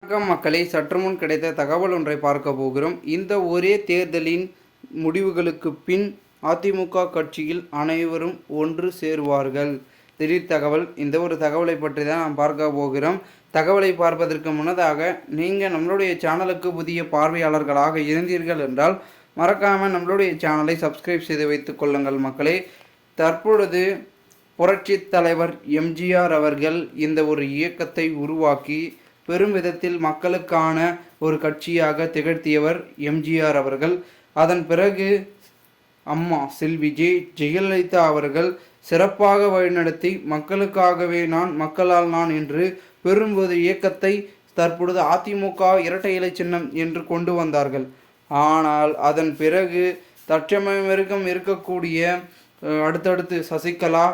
வணக்கம் மக்களை, சற்று முன் கிடைத்த தகவல் ஒன்றை பார்க்க போகிறோம். இந்த ஒரே தேர்தலின் முடிவுகளுக்கு பின் அதிமுக கட்சியில் அனைவரும் ஒன்று சேருவார்கள். திடீர் தகவல். இந்த ஒரு தகவலை பற்றி தான் நாம் பார்க்க போகிறோம். தகவலை பார்ப்பதற்கு முன்னதாக நீங்கள் நம்மளுடைய சேனலுக்கு புதிய பார்வையாளர்களாக இருந்தீர்கள் என்றால் மறக்காமல் நம்மளுடைய சேனலை சப்ஸ்கிரைப் செய்து வைத்துக் கொள்ளுங்கள் மக்களே. தற்பொழுது புரட்சி தலைவர் எம்ஜிஆர் அவர்கள் இந்த ஒரு இயக்கத்தை உருவாக்கி பெரும் விதத்தில் மக்களுக்கான ஒரு கட்சியாக திகழ்த்தியவர் எம்ஜிஆர் அவர்கள். அதன் பிறகு அம்மா செல்வி ஜெயலலிதா அவர்கள் சிறப்பாக வழிநடத்தி மக்களுக்காகவே நான் மக்களால் நான் என்று பெரும் ஒரு இயக்கத்தை தற்பொழுது அதிமுக இரட்டை இலை சின்னம் என்று கொண்டு வந்தார்கள். ஆனால் அதன் பிறகு தற்சமயம் வரைக்கும் இருக்கக்கூடிய அடுத்தடுத்து சசிகலா,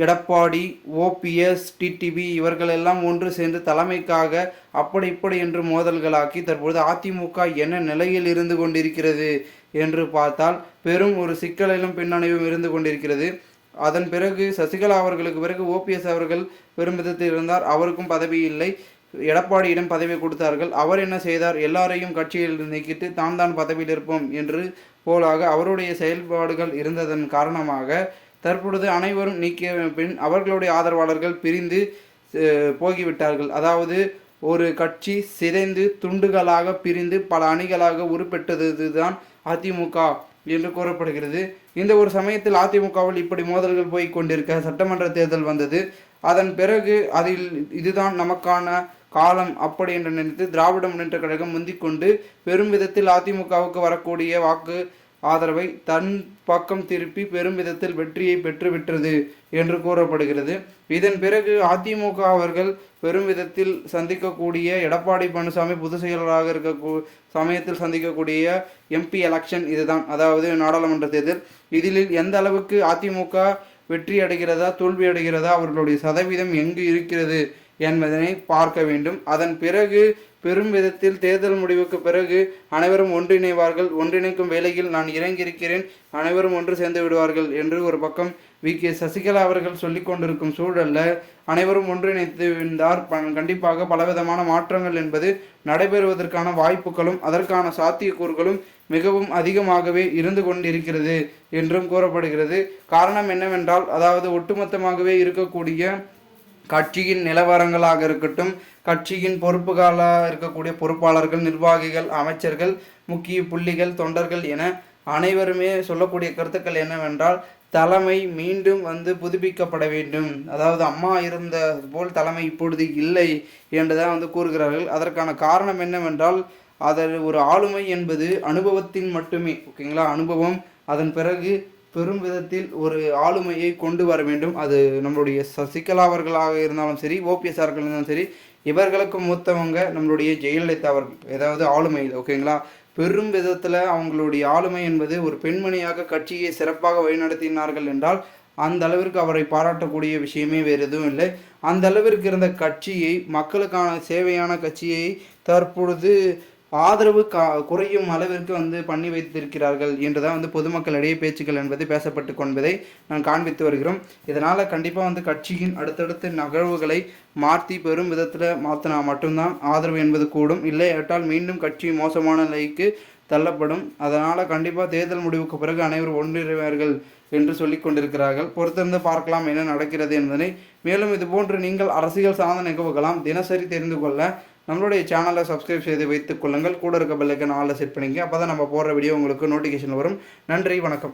எடப்பாடி, ஓபிஎஸ், டிடிவி இவர்களெல்லாம் ஒன்று சேர்ந்து தலைமைக்காக அப்படி இப்படி என்று மோதல்களாக்கி தற்பொழுது அதிமுக என்ன நிலையில் இருந்து கொண்டிருக்கிறது என்று பார்த்தால் பெரும் ஒரு சிக்கலிலும் பின்னணிவும் இருந்து கொண்டிருக்கிறது. அதன் பிறகு சசிகலா அவர்களுக்கு பிறகு ஓபிஎஸ் அவர்கள் பெரும் விதத்தில் இருந்தார். அவருக்கும் பதவி இல்லை. எடப்பாடியிடம் பதவி கொடுத்தார்கள். அவர் என்ன செய்தார்? எல்லாரையும் கட்சியில் நீக்கிட்டு தான் பதவியில் இருப்போம் என்று போலாக அவருடைய செயல்பாடுகள் இருந்ததன் காரணமாக தற்பொழுது அனைவரும் நீக்கிய பின் அவர்களுடைய ஆதரவாளர்கள் பிரிந்து போகிவிட்டார்கள். அதாவது ஒரு கட்சி சிதைந்து துண்டுகளாக பிரிந்து பல அணிகளாக உருப்பெற்றது தான் அதிமுக என்று கூறப்படுகிறது. இந்த ஒரு சமயத்தில் அதிமுகவில் இப்படி மோதல்கள் போய் கொண்டிருக்க சட்டமன்ற தேர்தல் வந்தது. அதன் பிறகு அதில் இதுதான் நமக்கான காலம் அப்படி என்று நினைத்து திராவிட முன்னேற்ற கழகம் முந்திக்கொண்டு பெரும் விதத்தில் அதிமுகவுக்கு வரக்கூடிய வாக்கு ஆதரவை தன் பக்கம் திருப்பி பெரும் விதத்தில் வெற்றியை பெற்றுவிட்டது என்று கூறப்படுகிறது. இதன் பிறகு அதிமுக அவர்கள் பெரும் விதத்தில் சந்திக்கக்கூடிய எடப்பாடி பழனிசாமி பொதுச் செயலராக இருக்க சமயத்தில் சந்திக்கக்கூடிய எம்பி எலெக்ஷன் இதுதான், அதாவது நாடாளுமன்ற தேர்தல். இதில் எந்த அளவுக்கு அதிமுக வெற்றி அடைகிறதா தோல்வி அடைகிறதா, அவர்களுடைய சதவீதம் எங்கு இருக்கிறது என்பதனை பார்க்க வேண்டும். அதன் பிறகு பெரும் விதத்தில் தேர்தல் முடிவுக்கு பிறகு அனைவரும் ஒன்றிணைவார்கள். ஒன்றிணைக்கும் வேளையில் நான் இறங்கியிருக்கிறேன், அனைவரும் ஒன்று சேர்ந்து விடுவார்கள் என்று ஒரு பக்கம் சசிகலா அவர்கள் சொல்லிக் கொண்டிருக்கும் சூழலில் அனைவரும் ஒன்றிணைத்து இருந்தார் கண்டிப்பாக பலவிதமான மாற்றங்கள் என்பது நடைபெறுவதற்கான வாய்ப்புகளும் அதற்கான சாத்தியக்கூறுகளும் மிகவும் அதிகமாகவே இருந்து கொண்டிருக்கிறது என்றும் கூறப்படுகிறது. காரணம் என்னவென்றால், அதாவது ஒட்டுமொத்தமாகவே இருக்கக்கூடிய கட்சியின் நிலவரங்களாக இருக்கட்டும், கட்சியின் பொறுப்புகளாக இருக்கக்கூடிய பொறுப்பாளர்கள், நிர்வாகிகள், அமைச்சர்கள், முக்கிய புள்ளிகள், தொண்டர்கள் என அனைவருமே சொல்லக்கூடிய கருத்துக்கள் என்னவென்றால், தலைமை மீண்டும் புதுப்பிக்கப்பட வேண்டும். அதாவது அம்மா இருந்த போல் தலைமை இப்பொழுது இல்லை என்றுதான் கூறுகிறார்கள். அதற்கான காரணம் என்னவென்றால், அதில் ஒரு ஆளுமை என்பது அனுபவத்தின் மட்டுமே. ஓகேங்களா? அனுபவம், அதன் பிறகு பெரும் விதத்தில் ஒரு ஆளுமையை கொண்டு வர வேண்டும். அது நம்மளுடைய சசிகலா அவர்களாக இருந்தாலும் சரி, ஓபிஎஸ் அவர்கள் இருந்தாலும் சரி, இவர்களுக்கு மூத்தவங்க நம்மளுடைய ஜெயலலிதா அவர்கள், ஏதாவது ஆளுமையில். ஓகேங்களா? பெரும் விதத்தில் அவங்களுடைய ஆளுமை என்பது ஒரு பெண்மணியாக கட்சியை சிறப்பாக வழிநடத்தினார்கள் என்றால் அந்த அளவிற்கு அவரை பாராட்டக்கூடிய விஷயமே வேறு எதுவும் இல்லை. அந்த அளவிற்கு இருந்த கட்சியை, மக்களுக்கான சேவையான கட்சியை தற்பொழுது ஆதரவு குறையும் அளவிற்கு பண்ணி வைத்திருக்கிறார்கள் என்றுதான் பொதுமக்களிடையே பேச்சுக்கள் என்பது பேசப்பட்டு கொண்டதை நான் காண்பித்து வருகிறோம். இதனால் கண்டிப்பாக கட்சியின் அடுத்தடுத்த நகர்வுகளை மாற்றி பெரும் விதத்தில் மாற்றினா மட்டும்தான் ஆதரவு என்பது கூடும். இல்லை ஏற்றால் மீண்டும் கட்சி மோசமான நிலைக்கு தள்ளப்படும். அதனால் கண்டிப்பாக தேர்தல் முடிவுக்கு பிறகு அனைவரும் ஒன்றிணைவார்கள் என்று சொல்லிக் கொண்டிருக்கிறார்கள். பொறுத்திருந்து பார்க்கலாம் என்ன நடக்கிறது என்பதனை. மேலும் இதுபோன்று நீங்கள் அரசியல் சார்ந்த நிகழ்வுகளாம் தினசரி தெரிந்து கொள்ள நம்மளுடைய சேனலை சப்ஸ்கிரைப் செய்து வைத்துக் கொள்ளுங்கள். கூட இருக்க பெல் ஐகான் ஆல்ல செட் பண்ணிங்க. அப்போ தான் நம்ம போடுற வீடியோ உங்களுக்கு நோட்டிஃபிகேஷன் வரும். நன்றி, வணக்கம்.